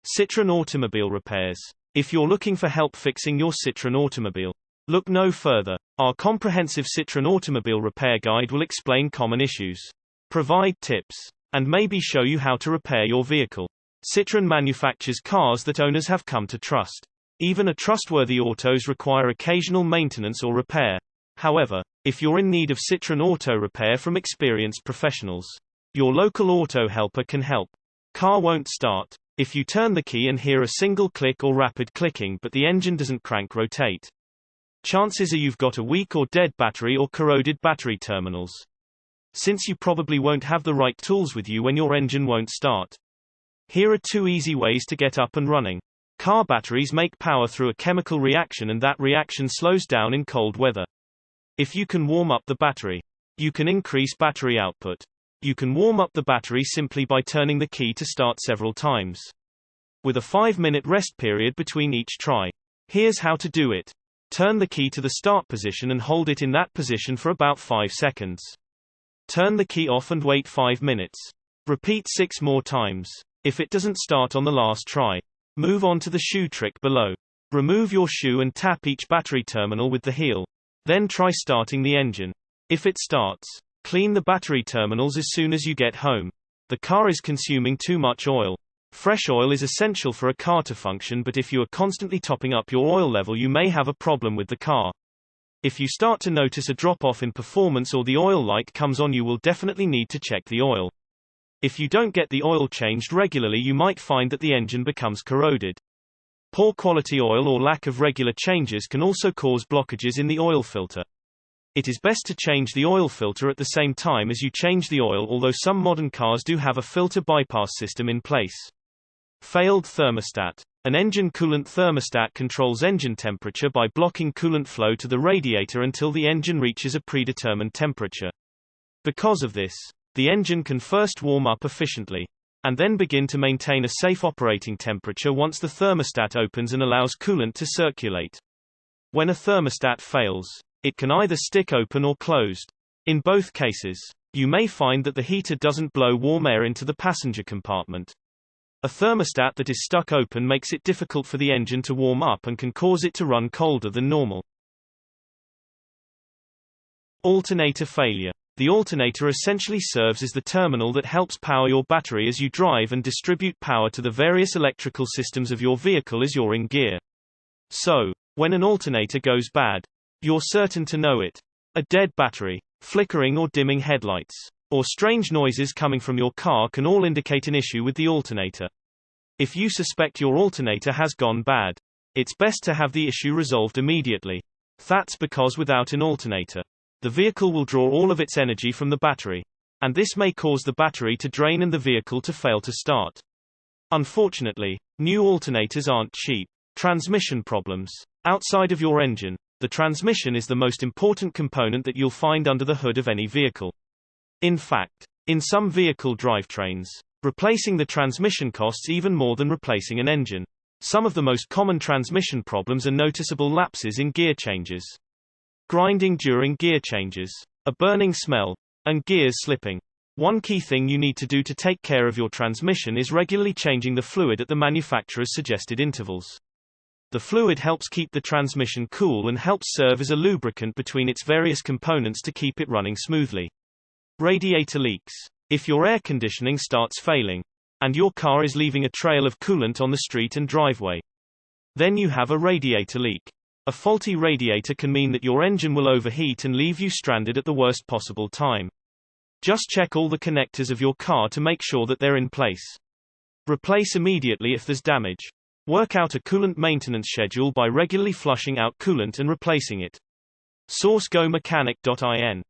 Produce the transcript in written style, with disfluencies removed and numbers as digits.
Citroen Automobile repairs. If you're looking for help fixing your Citroen Automobile, look no further. Our comprehensive Citroen Automobile repair guide will explain common issues, provide tips, and maybe show you how to repair your vehicle. Citroen manufactures cars that owners have come to trust. Even a trustworthy autos require occasional maintenance or repair. However, if you're in need of Citroen auto repair from experienced professionals, your local auto helper can help. Car won't start. If you turn the key and hear a single click or rapid clicking but the engine doesn't crank rotate, chances are you've got a weak or dead battery or corroded battery terminals. Since you probably won't have the right tools with you when your engine won't start, here are 2 easy ways to get up and running. Car batteries make power through a chemical reaction, and that reaction slows down in cold weather. If you can warm up the battery, you can increase battery output. You can warm up the battery simply by turning the key to start several times, with a 5-minute rest period between each try. Here's how to do it. Turn the key to the start position and hold it in that position for about 5 seconds. Turn the key off and wait 5 minutes. Repeat 6 more times. If it doesn't start on the last try, move on to the shoe trick below. Remove your shoe and tap each battery terminal with the heel. Then try starting the engine. If it starts, clean the battery terminals as soon as you get home. The car is consuming too much oil. Fresh oil is essential for a car to function, but if you are constantly topping up your oil level, you may have a problem with the car. If you start to notice a drop-off in performance or the oil light comes on, you will definitely need to check the oil. If you don't get the oil changed regularly, you might find that the engine becomes corroded. Poor quality oil or lack of regular changes can also cause blockages in the oil filter. It is best to change the oil filter at the same time as you change the oil, although some modern cars do have a filter bypass system in place. Failed thermostat. An engine coolant thermostat controls engine temperature by blocking coolant flow to the radiator until the engine reaches a predetermined temperature. Because of this, the engine can first warm up efficiently, and then begin to maintain a safe operating temperature once the thermostat opens and allows coolant to circulate. When a thermostat fails, it can either stick open or closed. In both cases, you may find that the heater doesn't blow warm air into the passenger compartment. A thermostat that is stuck open makes it difficult for the engine to warm up and can cause it to run colder than normal. Alternator failure. The alternator essentially serves as the terminal that helps power your battery as you drive and distribute power to the various electrical systems of your vehicle as you're in gear. So, when an alternator goes bad, you're certain to know it. A dead battery, flickering or dimming headlights, or strange noises coming from your car can all indicate an issue with the alternator. If you suspect your alternator has gone bad, it's best to have the issue resolved immediately. That's because without an alternator, the vehicle will draw all of its energy from the battery, and this may cause the battery to drain and the vehicle to fail to start. Unfortunately, new alternators aren't cheap. Transmission problems. Outside of your engine, the transmission is the most important component that you'll find under the hood of any vehicle. In fact, in some vehicle drivetrains, replacing the transmission costs even more than replacing an engine. Some of the most common transmission problems are noticeable lapses in gear changes, grinding during gear changes, a burning smell, and gears slipping. One key thing you need to do to take care of your transmission is regularly changing the fluid at the manufacturer's suggested intervals. The fluid helps keep the transmission cool and helps serve as a lubricant between its various components to keep it running smoothly. Radiator leaks. If your air conditioning starts failing, and your car is leaving a trail of coolant on the street and driveway, then you have a radiator leak. A faulty radiator can mean that your engine will overheat and leave you stranded at the worst possible time. Just check all the connectors of your car to make sure that they're in place. Replace immediately if there's damage. Work out a coolant maintenance schedule by regularly flushing out coolant and replacing it. Source: GoMechanic.in